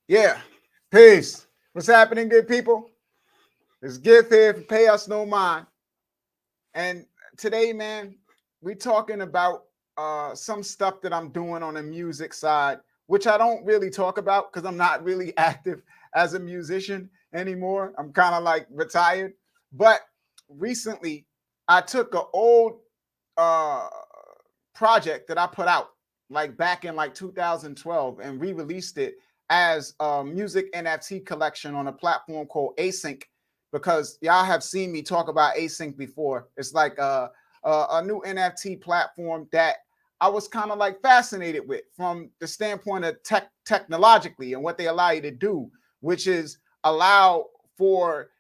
Yeah. Peace. What's happening, good people? It's Gift here for Pay Us No Mind. And today, man, we talking about some stuff that I'm doing on the music side, which I don't really talk about because I'm not really active as a musician anymore. I'm kind of like retired. But recently, I took an old uh, project that I put out like back in like 2012 and re-released it as a music NFT collection on a platform called Async, because y'all have seen me talk about Async before. It's like a new NFT platform that I was kind of like fascinated with from the standpoint of technologically and what they allow you to do, which is allow for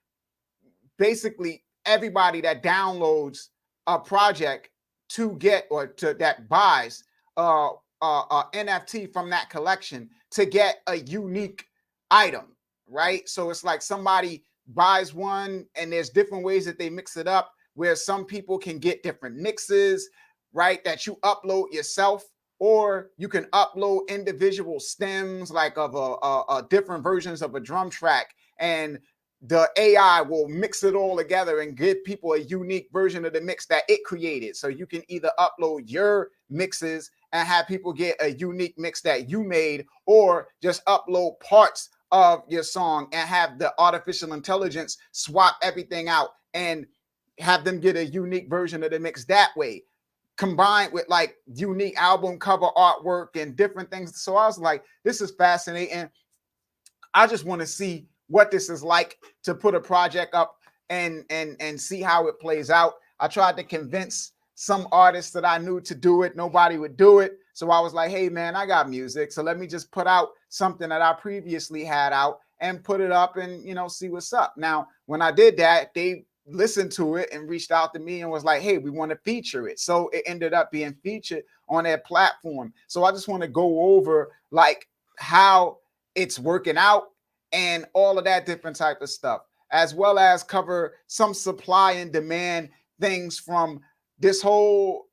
basically everybody that downloads a project to get or to that buys uh, NFT from that collection to get a unique item, right? So it's like somebody buys one and there's different ways that they mix it up where some people can get different mixes, right? That you upload yourself, or you can upload individual stems like of a different versions of a drum track, and the AI will mix it all together and give people a unique version of the mix that it created. So you can either upload your mixes and have people get a unique mix that you made, or just upload parts of your song and have the artificial intelligence swap everything out and have them get a unique version of the mix that way, combined with like unique album cover artwork and different things. So I was like, this is fascinating. I just want to see what this is like to put a project up and see how it plays out. I tried to convince some artists that I knew to do it. Nobody would do it. So I was like, hey man, I got music. So let me just put out something that I previously had out and put it up and, see what's up. Now, when I did that, they listened to it and reached out to me and was like, hey, we want to feature it. So it ended up being featured on their platform. So I just want to go over like how it's working out and all of that different type of stuff, as well as cover some supply and demand things from this whole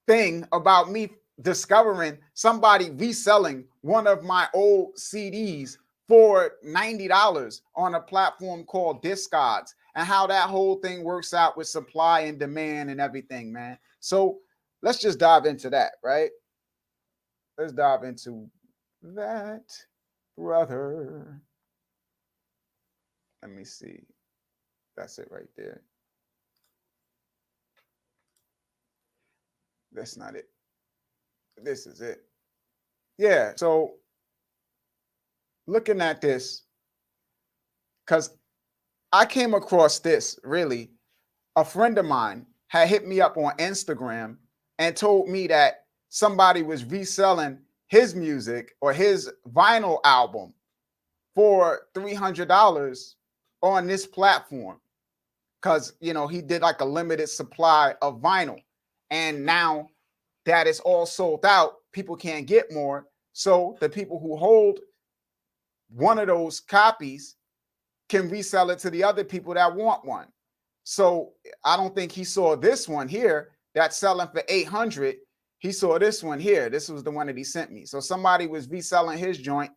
thing about me discovering somebody reselling one of my old CDs for $90 on a platform called Discogs, and how that whole thing works out with supply and demand and everything, man. So let's just dive into that, right? Let's dive into that, brother. Let me see. That's it right there. That's not it. This is it. Yeah. So looking at this, because I came across this really, a friend of mine had hit me up on Instagram and told me that somebody was reselling his music or his vinyl album for $300 on this platform, because he did like a limited supply of vinyl, and now that is all sold out, people can't get more. So the people who hold one of those copies can resell it to the other people that want one. So I don't think he saw this one here that's selling for 800. He saw this one here. This was the one that he sent me. So somebody was reselling his joint,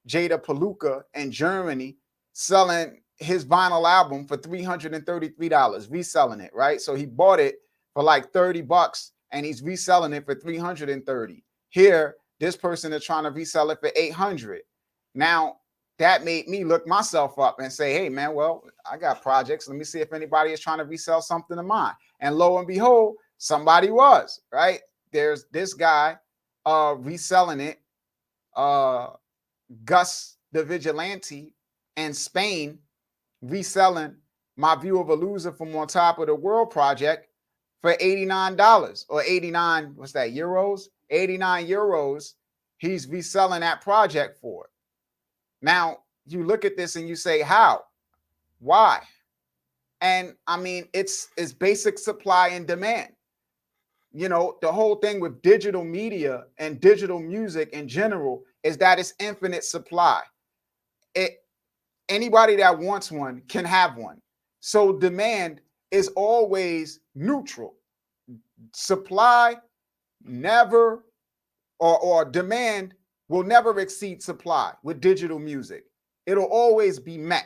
Jada Palooka in Germany, selling his vinyl album for $333, reselling it, right? So he bought it for like $30 and he's reselling it for 330. Here, this person is trying to resell it for 800. Now, that made me look myself up and say, hey man, well, I got projects. Let me see if anybody is trying to resell something of mine. And lo and behold, somebody was, right? There's this guy reselling it. Gus the Vigilante in Spain reselling My View of a Loser from On Top of the World project for $89 or 89, what's that, euros? 89 euros. He's reselling that project for. Now, you look at this and you say, how? Why? And I mean, it's basic supply and demand. The whole thing with digital media and digital music in general is that it's infinite supply. Anybody that wants one can have one. So demand is always neutral. Supply never, or demand will never exceed supply with digital music. It'll always be met.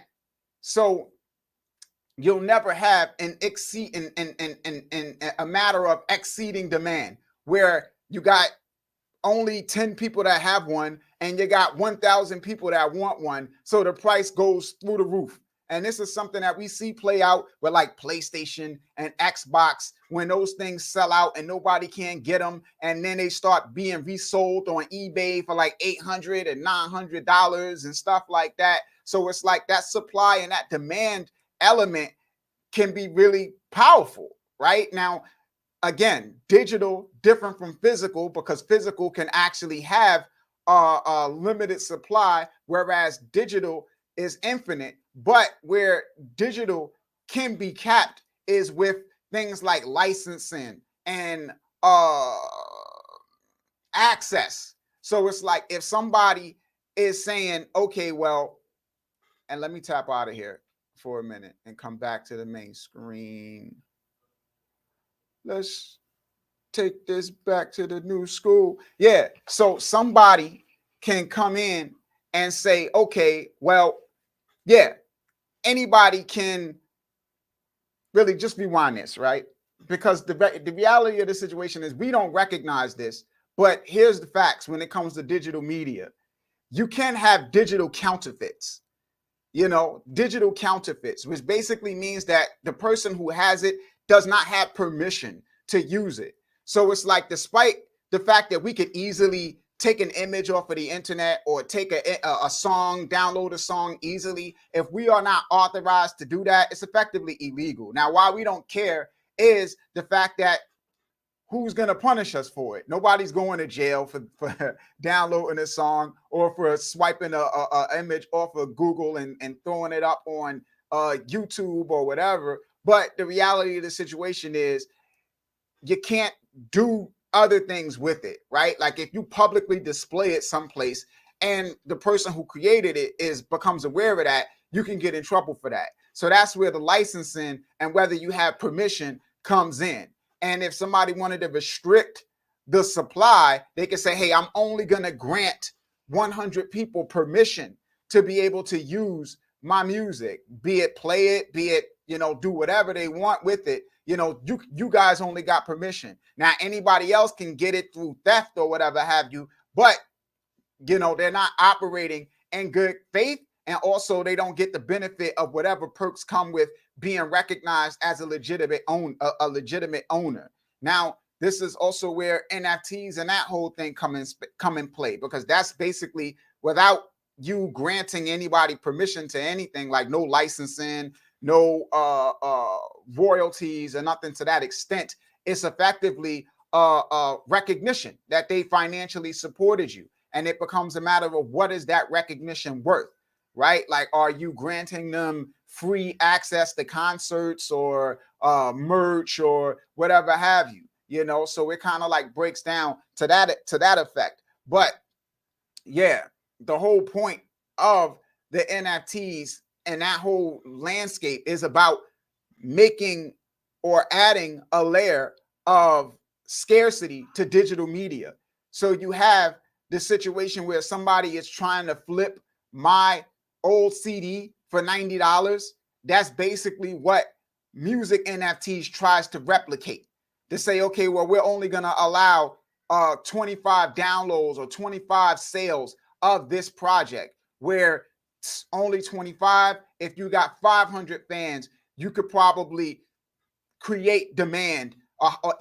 So you'll never have an exceed in a matter of exceeding demand where you got only 10 people that have one and you got 1,000 people that want one. So the price goes through the roof. And this is something that we see play out with like PlayStation and Xbox when those things sell out and nobody can get them. And then they start being resold on eBay for like $800 and $900 and stuff like that. So it's like that supply and that demand element can be really powerful, right? Now, again, digital different from physical because physical can actually have a limited supply, whereas digital is infinite. But where digital can be capped is with things like licensing and access. So it's like if somebody is saying, okay, well, and let me tap out of here for a minute and come back to the main screen. Let's take this back to the new school. Yeah. So somebody can come in and say, okay, well, yeah, anybody can really just rewind this, right? Because the reality of the situation is we don't recognize this, but here's the facts when it comes to digital media. You can have digital counterfeits. Digital counterfeits, which basically means that the person who has it does not have permission to use it. So it's like, despite the fact that we could easily take an image off of the internet or take a song, download a song easily, if we are not authorized to do that, it's effectively illegal. Now, why we don't care is the fact that who's going to punish us for it? Nobody's going to jail for downloading a song or for swiping a image off of Google and throwing it up on YouTube or whatever. But the reality of the situation is you can't do other things with it, right? Like if you publicly display it someplace and the person who created it becomes aware of that, you can get in trouble for that. So that's where the licensing and whether you have permission comes in. And if somebody wanted to restrict the supply, they could say, hey, I'm only going to grant 100 people permission to be able to use my music, be it play it, be it, do whatever they want with it. You guys only got permission. Now, anybody else can get it through theft or whatever have you, but, they're not operating in good faith. And also they don't get the benefit of whatever perks come with being recognized as a legitimate owner. Now, this is also where NFTs and that whole thing come in play, because that's basically without you granting anybody permission to anything, like no licensing, no royalties or nothing to that extent. It's effectively recognition that they financially supported you. And it becomes a matter of what is that recognition worth? Right? Like, are you granting them free access to concerts or merch or whatever have you? So it kind of like breaks down to that effect. But yeah, the whole point of the NFTs and that whole landscape is about making or adding a layer of scarcity to digital media. So you have the situation where somebody is trying to flip my old CD for $90. That's basically what music NFTs tries to replicate. To say, okay, well, we're only going to allow 25 downloads or 25 sales of this project, where only 25. If you got 500 fans, you could probably create demand,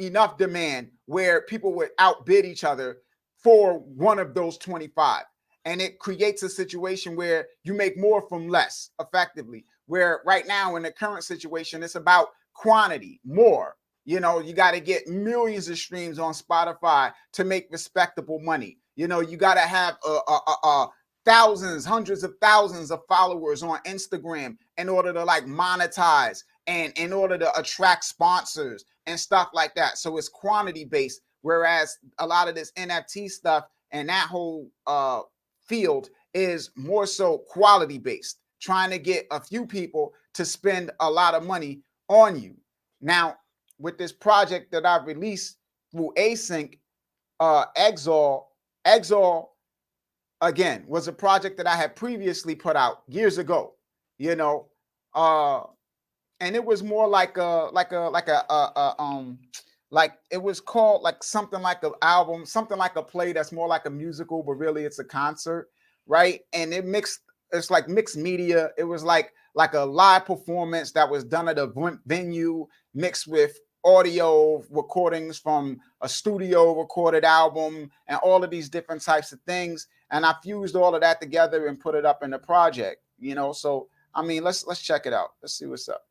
enough demand where people would outbid each other for one of those 25. And it creates a situation where you make more from less effectively, where right now in the current situation, it's about quantity, more. You got to get millions of streams on Spotify to make respectable money. You got to have thousands, hundreds of thousands of followers on Instagram in order to like monetize and in order to attract sponsors and stuff like that. So it's quantity based, whereas a lot of this NFT stuff and that whole field is more so quality based, trying to get a few people to spend a lot of money on you. Now, with this project that I've released through Async, Exile again, was a project that I had previously put out years ago, you know, uh, and it was more like it was called like something like an album, something like a play that's more like a musical, but really it's a concert, right? And it's like mixed media. It was like a live performance that was done at a venue mixed with audio recordings from a studio recorded album and all of these different types of things. And I fused all of that together and put it up in the project, you know. So I mean, let's check it out. Let's see what's up.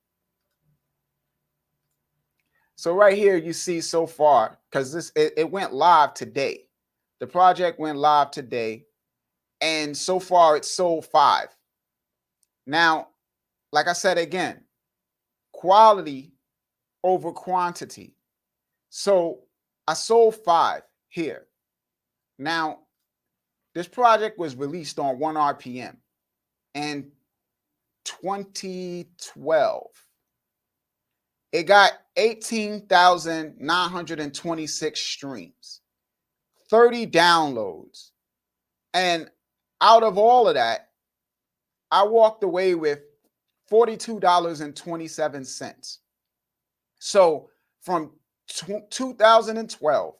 So right here you see so far, because it went live today. The project went live today, and so far it's sold 5. Now, like I said again, quality over quantity. So I sold 5 here. Now, this project was released on 1 RPM in 2012. It got 18,926 streams, 30 downloads. And out of all of that, I walked away with $42.27. So from 2012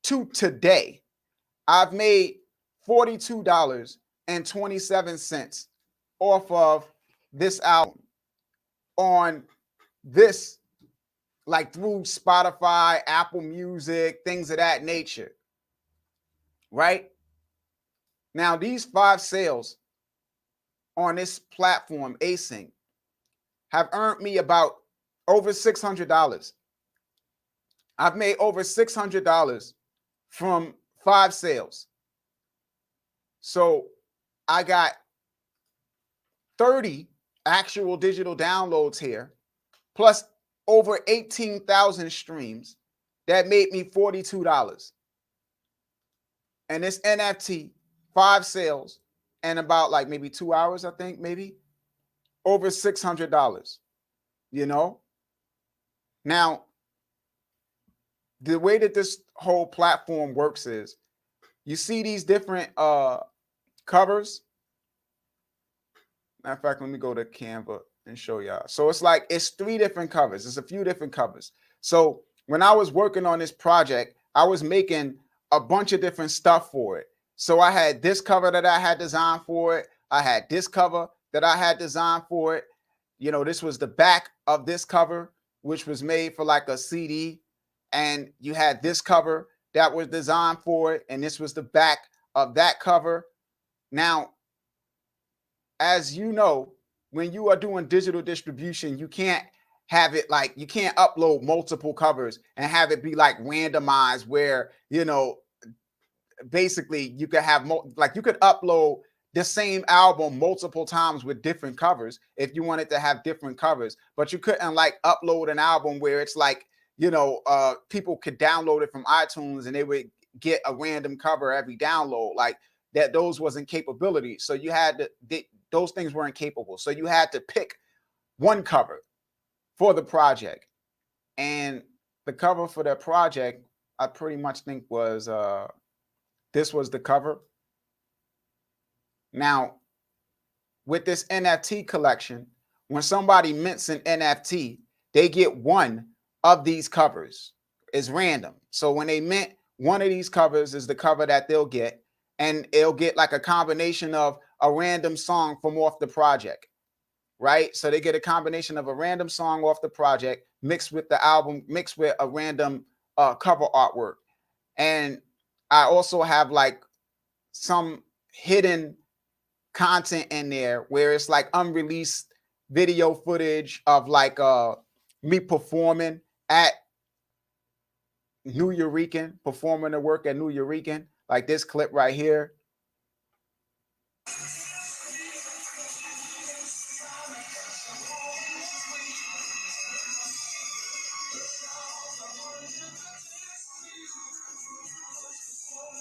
to today, I've made $42.27 off of this album on this, like through Spotify, Apple Music, things of that nature, right? Now, these 5 sales on this platform, Async, have earned me about over $600. I've made over $600 from 5 sales. So I got 30 actual digital downloads here, plus over 18,000 streams that made me $42. And this NFT, 5 sales, and about like maybe 2 hours, I think, maybe over $600, you know? Now, the way that this whole platform works is you see these different covers. Matter of fact, let me go to Canva and show y'all. So it's 3 different covers. It's a few different covers. So when I was working on this project, I was making a bunch of different stuff for it. So I had this cover that I had designed for it. I had this cover that I had designed for it. You know, this was the back of this cover, which was made for like a CD. And you had this cover that was designed for it. And this was the back of that cover. Now, as you know, when you are doing digital distribution, you can't have it like, you can't upload multiple covers and have it be like randomized where, you know, basically you could have like you could upload the same album multiple times with different covers if you wanted to have different covers, but you couldn't like upload an album where it's like, you know, people could download it from iTunes and they would get a random cover every download. Like that, those wasn't capability. So you had to, those things weren't capable. So you had to pick one cover for the project. And the cover for that project, I pretty much think was this was the cover. Now, with this NFT collection, when somebody mints an NFT, they get one of these covers. It's random. So when they mint, one of these covers is the cover that they'll get, and it'll get like a combination of a random song from off the project, right? So they get a combination of a random song off the project mixed with the album, mixed with a random cover artwork. And I also have like some hidden content in there where it's like unreleased video footage of like me performing at New Eurekan, performing the work at New Eurekan, like this clip right here.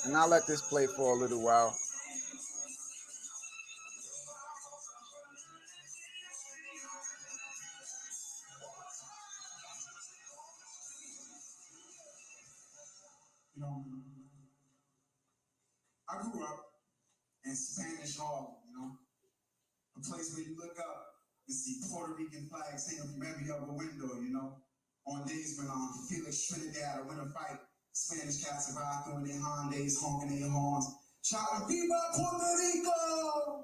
And I'll let this play for a little while. You know, I grew up in Spanish Harlem, you know, a place where you look up and see Puerto Rican flags hanging from every other window, you know. On days when Felix Trinidad or win a fight, Spanish cats arrive throwing their Hondas, honking their horns, shouting, "Viva Puerto Rico!"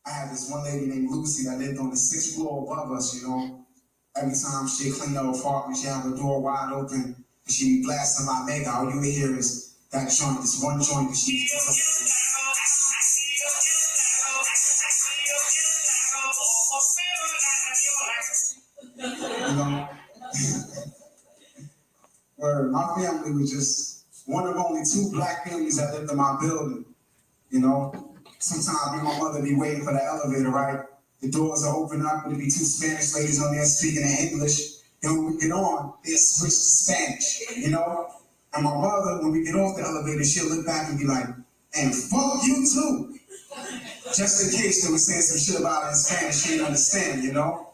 I had this one lady named Lucy that lived on the 6th floor above us, you know. Every time she'd clean her apartment, she'd have the door wide open, and she'd be blasting my mega. All you would hear is that joint, this one joint that she you know. Where my family was just one of only 2 black families that lived in my building, you know. Sometimes me and my mother be waiting for the elevator, right? The doors are open up, and there'd be 2 Spanish ladies on there speaking in English. And when we get on, they switch to Spanish, you know? And my mother, when we get off the elevator, she'll look back and be like, "And fuck you too." Just in case they were saying some shit about her in Spanish she didn't understand, you know?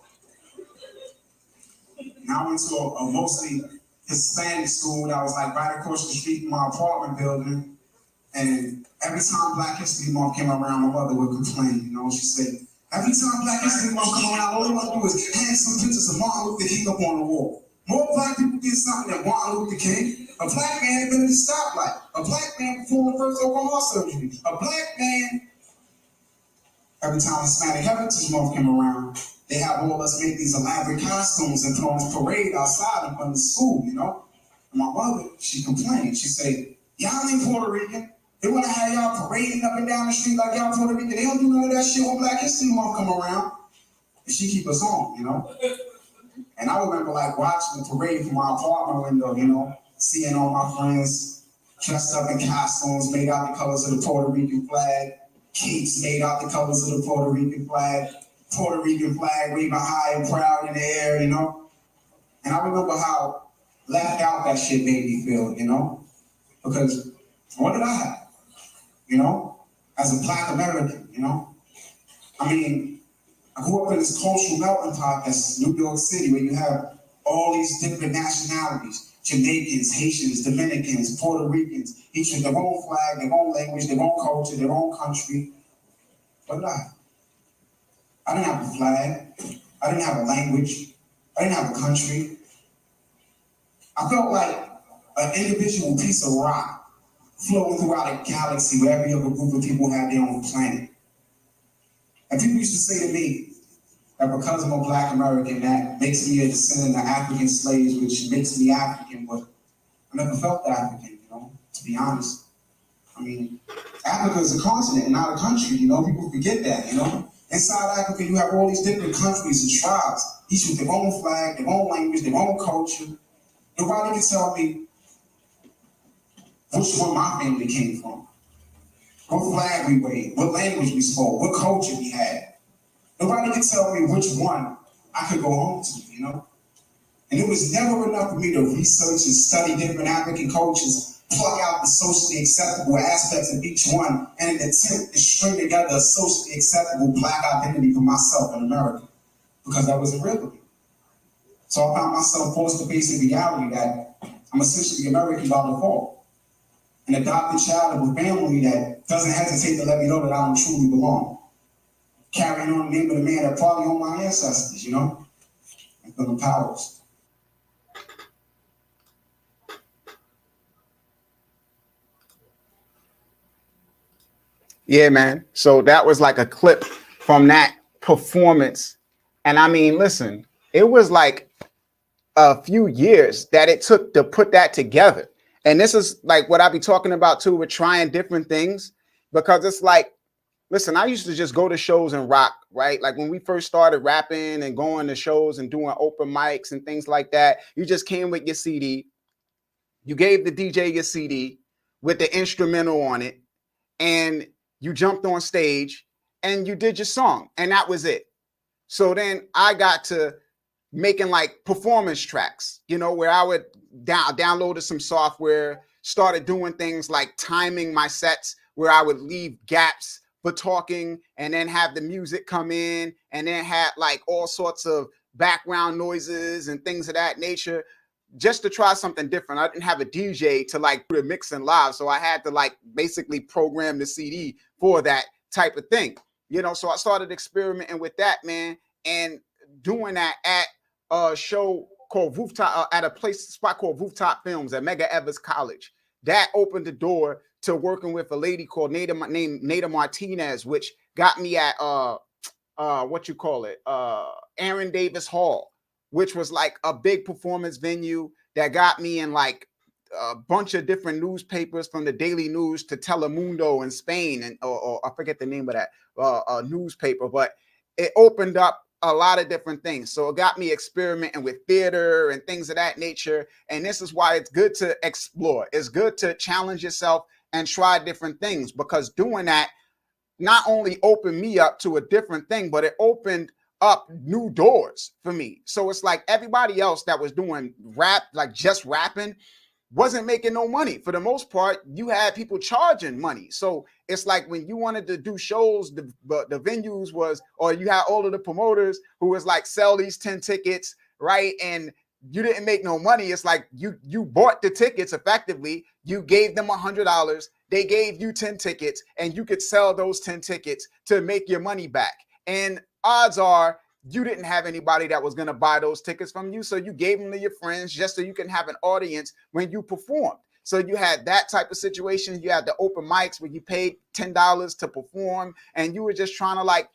And I went to a mostly Hispanic school that was like right across the street from my apartment building. And every time Black History Month came around, my mother would complain, you know? She said, "Every time Black History Month come around, all they want to do is hang some pictures of Martin Luther King up on the wall. More black people did something than Martin Luther King. A black man had been in the stoplight. A black man performed the first open heart surgery. A black man." Every time Hispanic Heritage Month came around, they have all of us make these elaborate costumes and put on this parade outside in front of the school, you know? And my mother, she complained. She said, "Y'all ain't Puerto Rican. They want to have y'all parading up and down the street like y'all Puerto Rican. They don't do none of that shit when Black History Month come around." And she keep us on, you know? And I remember like watching the parade from my apartment window, you know, seeing all my friends dressed up in costumes made out the colors of the Puerto Rican flag, capes made out the colors of the Puerto Rican flag waving high and proud in the air, you know? And I remember how laughed out that shit made me feel, you know? Because what did I have, you know, as a Black American, you know? I mean, I grew up in this cultural melting pot that's New York City, where you have all these different nationalities: Jamaicans, Haitians, Dominicans, Puerto Ricans, each with their own flag, their own language, their own culture, their own country. But I didn't have a flag. I didn't have a language. I didn't have a country. I felt like an individual piece of rock floating throughout a galaxy where every other group of people had their own planet. And people used to say to me that because I'm a Black American, that makes me a descendant of African slaves, which makes me African, but I never felt African, you know, to be honest. I mean, Africa is a continent, not a country, you know, people forget that, you know. Inside Africa, you have all these different countries and tribes, each with their own flag, their own language, their own culture. Nobody can tell me which one my family came from, what flag we waved, what language we spoke, what culture we had. Nobody can tell me which one I could go home to, you know? And it was never enough for me to research and study different African cultures, pluck out the socially acceptable aspects of each one, and an attempt to string together a socially acceptable Black identity for myself in America, because that wasn't real to me. So I found myself forced to face the reality that I'm essentially American by default, an adopted child of a family that doesn't hesitate to let me know that I don't truly belong, carrying on the name of the man that probably owned my ancestors, you know, and feeling powerless. Yeah, man. So that was like a clip from that performance. And I mean, listen, it was like a few years that it took to put that together. And this is like what I be talking about too, with trying different things, because it's like, listen, I used to just go to shows and rock, right? Like when we first started rapping and going to shows and doing open mics and things like that, you just came with your CD. You gave the DJ your CD with the instrumental on it, and you jumped on stage and you did your song, and that was it. So then I got to making like performance tracks, you know, where I would downloaded some software, started doing things like timing my sets, where I would leave gaps for talking and then have the music come in, and then had like all sorts of background noises and things of that nature. just to try something different. I didn't have a DJ to like do the mixing live, so I had to like basically program the CD for that type of thing, you know. So I started experimenting with that, man, and doing that at a show called Rooftop, at a spot called Rooftop Films at Mega Evers College. That opened the door to working with a lady called named Nada Martinez, which got me at what you call it, Aaron Davis Hall, which was like a big performance venue that got me in like a bunch of different newspapers, from the Daily News to Telemundo in Spain, and or I forget the name of that newspaper, but it opened up a lot of different things. So it got me experimenting with theater and things of that nature. And this is why it's good to explore. It's good to challenge yourself and try different things, because doing that not only opened me up to a different thing, but it opened up new doors for me. So it's like everybody else that was doing rap, like just rapping, wasn't making no money. For the most part, you had people charging money. So it's like when you wanted to do shows, the venues was, or you had all of the promoters who was like, sell these 10 tickets, right? And you didn't make no money. It's like you bought the tickets effectively. You gave them $100. They gave you 10 tickets, and you could sell those 10 tickets to make your money back. And odds are you didn't have anybody that was going to buy those tickets from you. So you gave them to your friends just so you can have an audience when you performed. So you had that type of situation. You had the open mics where you paid $10 to perform, and you were just trying to like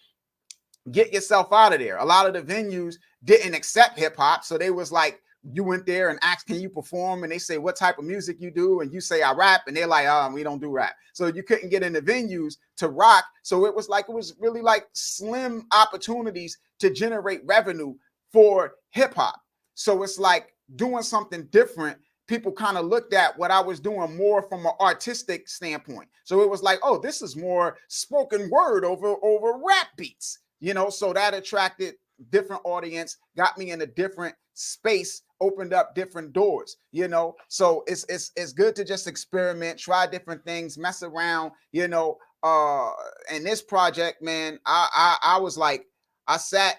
get yourself out of there. A lot of the venues didn't accept hip hop. So they was like, you went there and asked, can you perform? And they say, what type of music you do? And you say, I rap. And they're like, we don't do rap. So you couldn't get into venues to rock. So it was really like slim opportunities to generate revenue for hip hop. So it's like doing something different. People kind of looked at what I was doing more from an artistic standpoint. So it was like, oh, this is more spoken word over rap beats, you know. So that attracted different audience, got me in a different space, opened up different doors, you know. So it's good to just experiment, try different things, mess around, you know. And this project, man, I was like, I sat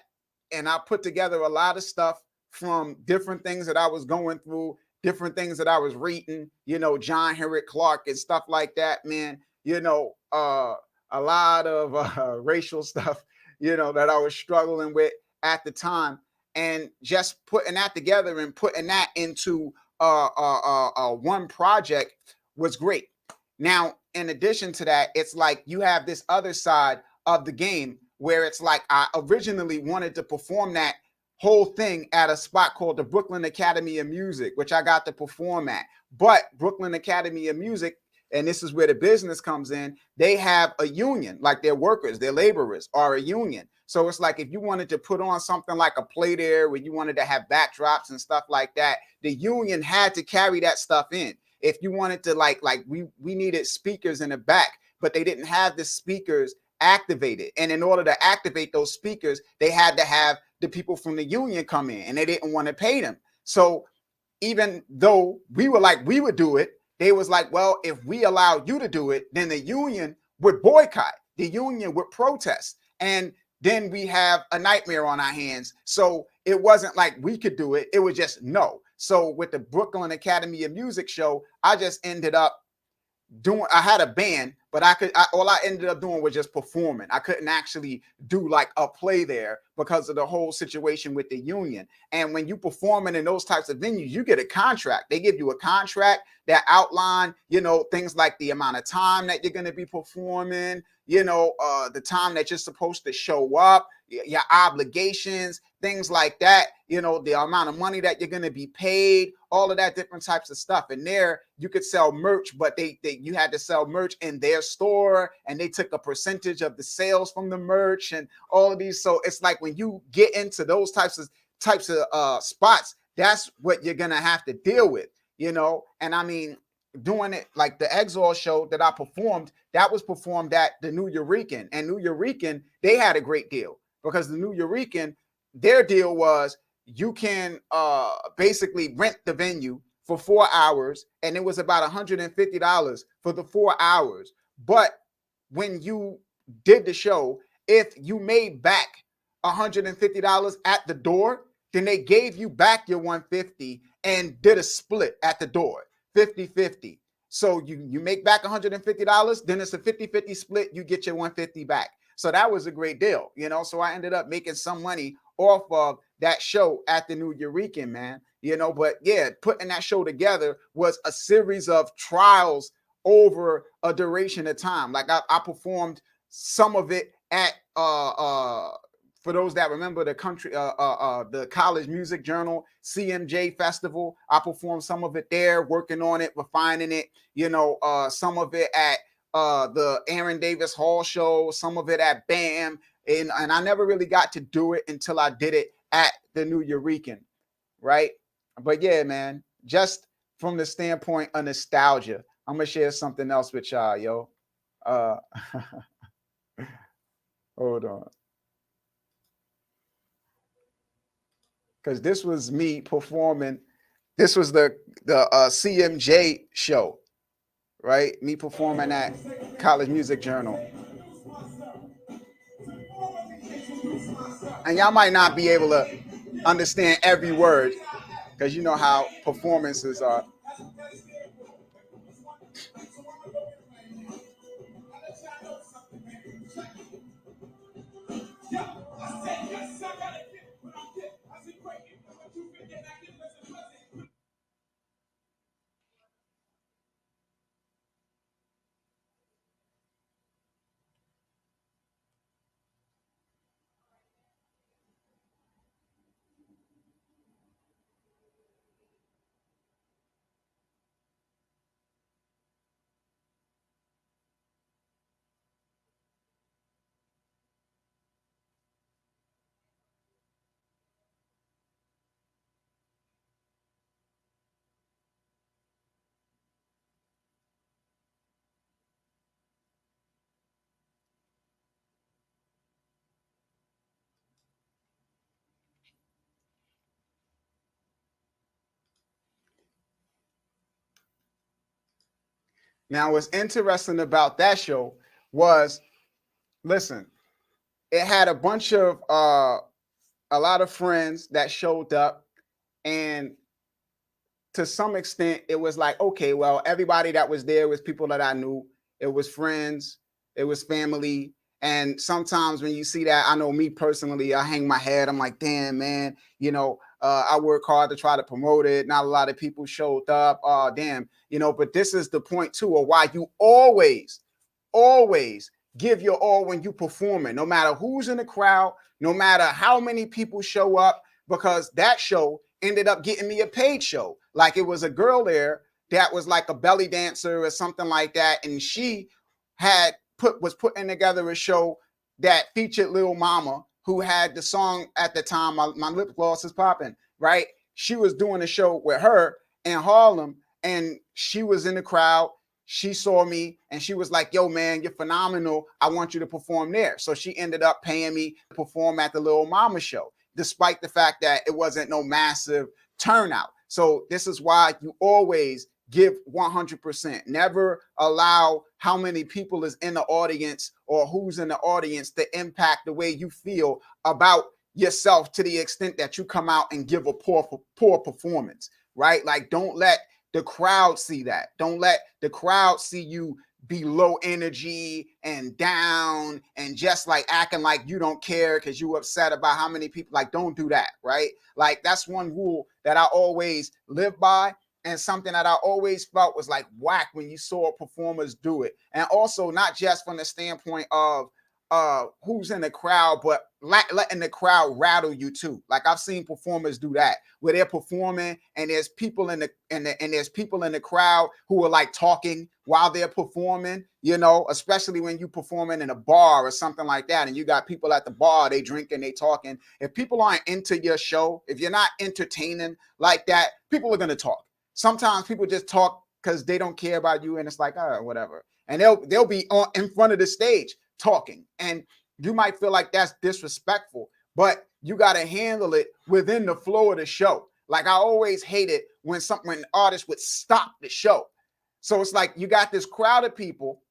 and I put together a lot of stuff from different things that I was going through, different things that I was reading, you know, John Henrik Clark and stuff like that, man. You know, a lot of racial stuff, you know, that I was struggling with at the time. And just putting that together and putting that into one project was great. Now, in addition to that, it's like you have this other side of the game where it's like I originally wanted to perform that whole thing at a spot called the Brooklyn Academy of Music, which I got to perform at. But Brooklyn Academy of Music, and this is where the business comes in, they have a union, like their workers, their laborers are a union. So it's like if you wanted to put on something like a play there where you wanted to have backdrops and stuff like that, the union had to carry that stuff in. If you wanted to like we needed speakers in the back, but they didn't have the speakers activated. And in order to activate those speakers, they had to have the people from the union come in, and they didn't want to pay them. So even though we were like, we would do it, they was like, well, if we allow you to do it, then the union would boycott. The union would protest. And then we have a nightmare on our hands. So it wasn't like we could do it. It was just no. So with the Brooklyn Academy of Music show, I just ended up I had a band, but all I ended up doing was just performing. I couldn't actually do like a play there because of the whole situation with the union. And when you performing in those types of venues, you get a contract. They give you a contract that outline, you know, things like the amount of time that you're going to be performing, you know, the time that you're supposed to show up, your obligations, things like that, you know, the amount of money that you're going to be paid, all of that different types of stuff. And there you could sell merch, but you had to sell merch in their store, and they took a percentage of the sales from the merch and all of these. So it's like when you get into those types of spots, that's what you're going to have to deal with, you know. And I mean, doing it like the Exile show that I performed, that was performed at the New Eurekan, and New Eurekan, they had a great deal because the New Eurekan, their deal was you can basically rent the venue for 4 hours, and it was about $150 for the 4 hours. But when you did the show, if you made back $150 at the door, then they gave you back your 150 and did a split at the door, 50-50. So you make back $150, then it's a 50-50 split, you get your 150 back. So that was a great deal, you know. So I ended up making some money off of that show at the New Eurekan, man. You know, but yeah, putting that show together was a series of trials over a duration of time. Like I performed some of it at for those that remember the the College Music Journal CMJ Festival. I performed some of it there, working on it, refining it, you know, some of it at the Aaron Davis Hall show, some of it at BAM, and I never really got to do it until I did it at the New Eurekan, right? But yeah, man, just from the standpoint of nostalgia, I'm gonna share something else with y'all, yo. Hold on. Because this was me performing. This was the CMJ show, right? Me performing at College Music Journal. And y'all might not be able to understand every word because you know how performances are. Now, what's interesting about that show was, listen, it had a bunch of a lot of friends that showed up, and to some extent, it was like, okay, well, everybody that was there was people that I knew. It was friends, it was family. And sometimes when you see that, I know me personally, I hang my head. I'm like, damn, man, you know, I work hard to try to promote it. Not a lot of people showed up. Oh, damn, you know, but this is the point too of why you always give your all when you performing, no matter who's in the crowd, no matter how many people show up, because that show ended up getting me a paid show. Like it was a girl there that was like a belly dancer or something like that, and she was putting together a show that featured Lil Mama, who had the song at the time, my lip gloss is popping, right? She was doing a show with her in Harlem, and she was in the crowd. She saw me and she was like, yo, man, you're phenomenal. I want you to perform there. So she ended up paying me to perform at the Lil Mama show, despite the fact that it wasn't no massive turnout. So this is why you always give 100%. Never allow how many people is in the audience or who's in the audience to impact the way you feel about yourself, to the extent that you come out and give a poor performance, right? Like, don't let the crowd see that. Don't let the crowd see you be low energy and down and just like acting like you don't care because you upset about how many people. Like, don't do that, right? Like, that's one rule that I always live by, and something that I always felt was like whack when you saw performers do it. And also not just from the standpoint of who's in the crowd, but letting the crowd rattle you too. Like, I've seen performers do that, where they're performing and there's people in there's people in the crowd who are like talking while they're performing, you know, especially when you performing in a bar or something like that, and you got people at the bar, they drinking, they talking. If people aren't into your show, if you're not entertaining like that, people are gonna talk. Sometimes people just talk because they don't care about you, and it's like, oh, whatever. And they'll be in front of the stage talking, and you might feel like that's disrespectful, but you got to handle it within the flow of the show. Like, I always hated when an artist would stop the show. So it's like you got this crowd of people,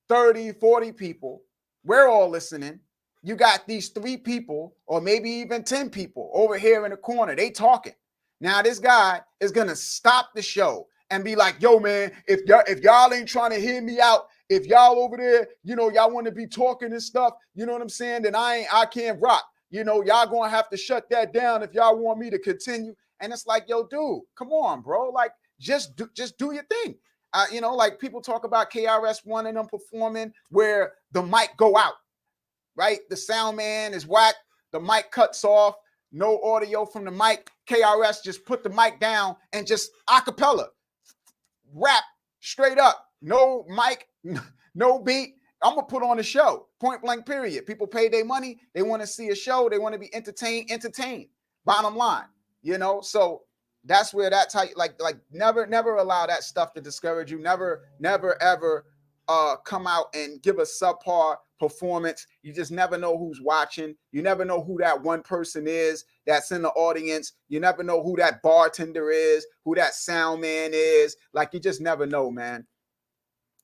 30, 40 people, we're all listening. you got these 3 people or maybe even 10 people over here in the corner. They talking. Now this guy is going to stop the show and be like, yo, man, if y'all ain't trying to hear me out, if y'all over there, y'all want to be talking and stuff, you know what I'm saying? Then I can't rock. Y'all going to have to shut that down if y'all want me to continue. And it's like, yo, dude, come on, bro. Like, just do your thing. Like people talk about KRS-One and them performing where the mic go out, right? The sound man is whack. The mic cuts off. No audio from the mic. KRS just put the mic down and just acapella rap straight up. No mic, no beat. I'm going to put on a show, point blank, period. People pay their money. They want to see a show. They want to be entertained. Bottom line, so that's where that type, like never allow that stuff to discourage you. Never, ever come out and give a subpar performance. You just never know who's watching. You never know who that one person is that's in the audience. You never know who that bartender is, who that sound man is. Like, you just never know, man.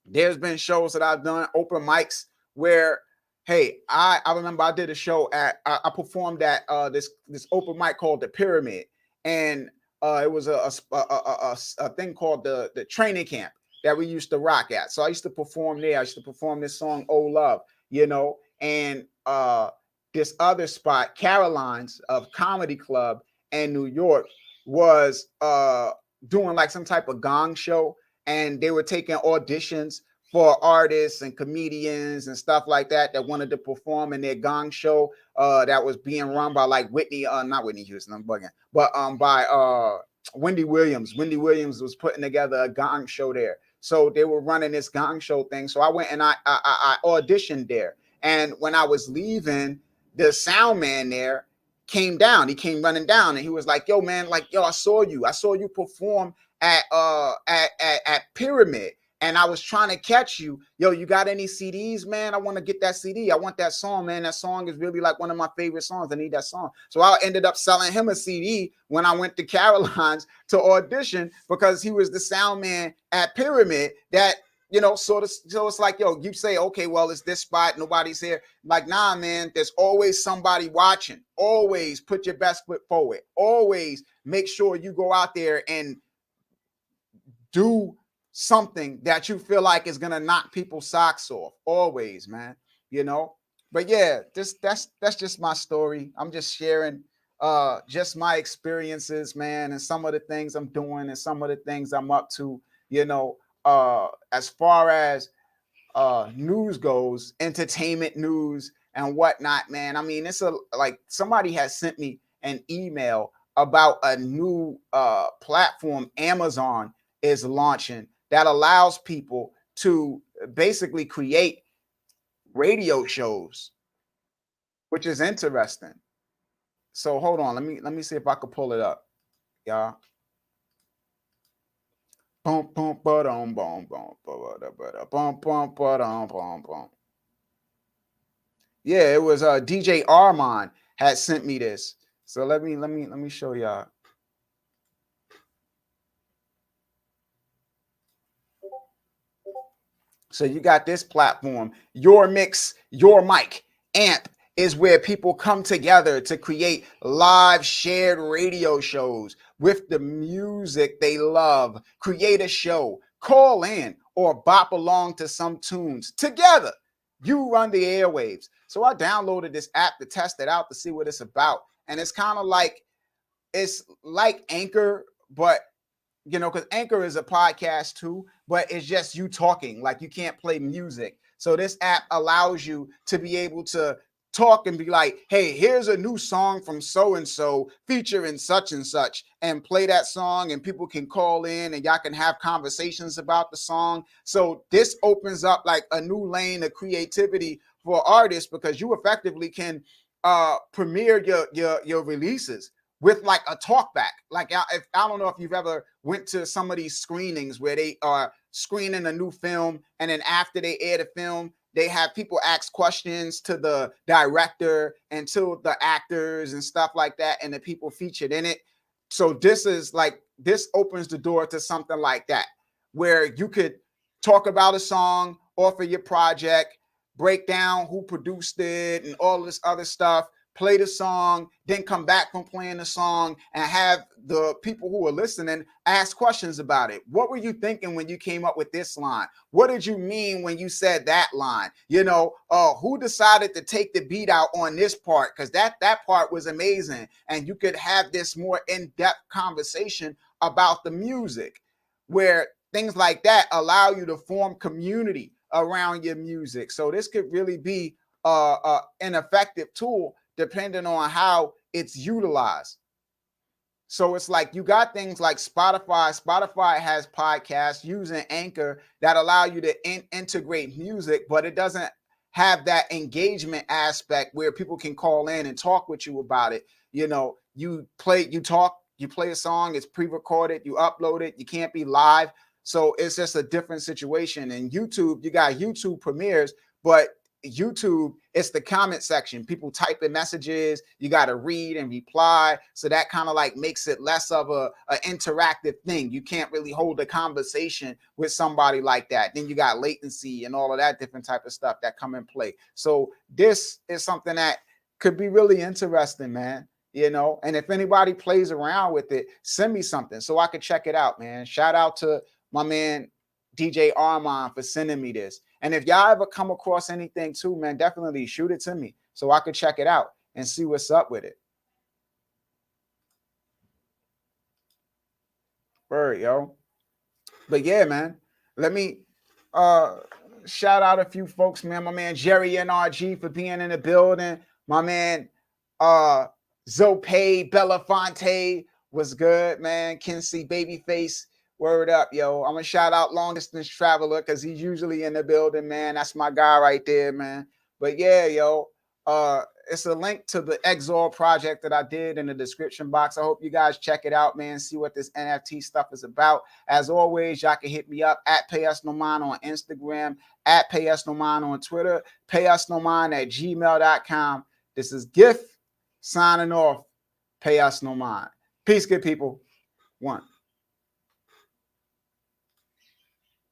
There's been shows that I've done, open mics, where, hey, I remember I did a show I performed at this open mic called The Pyramid, and it was a thing called the training camp that we used to rock at. So I used to perform there. I used to perform this song, Oh Love, and this other spot, Caroline's of Comedy Club in New York, was doing like some type of gong show, and they were taking auditions for artists and comedians and stuff like that wanted to perform in their gong show that was being run by like not Whitney Houston, I'm bugging, but by Wendy Williams. Wendy Williams was putting together a gong show there. So they were running this gong show thing. So I went and I auditioned there. And when I was leaving, the sound man there came down. He came running down and he was like, yo, man, like, yo, I saw you perform at Pyramid. And I was trying to catch you. Yo, you got any CDs, man? I want to get that CD. I want that song, man. That song is really like one of my favorite songs. I need that song. So I ended up selling him a CD when I went to Caroline's to audition, because he was the sound man at Pyramid that, so it's like, yo, you say, okay, well, it's this spot. Nobody's here. Like, nah, man, there's always somebody watching. Always put your best foot forward. Always make sure you go out there and do something that you feel like is gonna knock people's socks off. Always, man. But yeah, that's just my story. I'm just sharing just my experiences, man, and some of the things I'm doing and some of the things I'm up to. As far as news goes, entertainment news and whatnot, man. I mean, it's like somebody has sent me an email about a new platform Amazon is launching that allows people to basically create radio shows, which is interesting. So hold on, let me see if I could pull it up, y'all. Yeah, it was DJ Armand had sent me this. So let me show y'all. So you got this platform, Your Mix, Your Mic. AMP is where people come together to create live shared radio shows with the music they love. Create a show, call in, or bop along to some tunes. Together, you run the airwaves. So I downloaded this app to test it out to see what it's about. And it's kind of like, it's like Anchor, but because Anchor is a podcast too, but it's just you talking. Like, you can't play music. So this app allows you to be able to talk and be like, hey, here's a new song from so-and-so featuring such and such, and play that song, and people can call in and y'all can have conversations about the song. So this opens up like a new lane of creativity for artists, because you effectively can premiere your releases with like a talk back. Like, I don't know if you've ever went to some of these screenings where they are screening a new film, and then after they air the film, they have people ask questions to the director and to the actors and stuff like that, and the people featured in it. So this opens the door to something like that, where you could talk about a song, offer your project, break down who produced it and all this other stuff, play the song, then come back from playing the song and have the people who are listening ask questions about it. What were you thinking when you came up with this line? What did you mean when you said that line? You know, who decided to take the beat out on this part? Because that part was amazing. And you could have this more in-depth conversation about the music, where things like that allow you to form community around your music. So this could really be an effective tool depending on how it's utilized. So it's like you got things like Spotify. Spotify has podcasts using Anchor that allow you to integrate music, but it doesn't have that engagement aspect where people can call in and talk with you about it. You know, you play a song, it's pre-recorded, you upload it, you can't be live. So it's just a different situation. And YouTube, you got YouTube premieres, but YouTube, it's the comment section. People type in messages, you got to read and reply. So that kind of like makes it less of a interactive thing. You can't really hold a conversation with somebody like that. Then you got latency and all of that different type of stuff that come in play. So this is something that could be really interesting, man. You know, and if anybody plays around with it, send me something so I could check it out, man. Shout out to my man DJ Armand for sending me this. And if y'all ever come across anything too, man, definitely shoot it to me so I could check it out and see what's up with it. Word, yo. But yeah, man, let me shout out a few folks, man. My man Jerry NRG for being in the building. My man Zope Belafonte was good, man. Kinsey Babyface. Word up, yo. I'm gonna shout out Long Distance Traveler because he's usually in the building, man. That's my guy right there, man. But yeah, yo, it's a link to the Exor project that I did in the description box. I hope you guys check it out, man. See what this NFT stuff is about. As always, y'all can hit me up at PayUsNoMind on Instagram, at PayUsNoMind on Twitter, PayUsNoMind@gmail.com. This is Gift signing off. Pay us no mind. Peace, good people. One.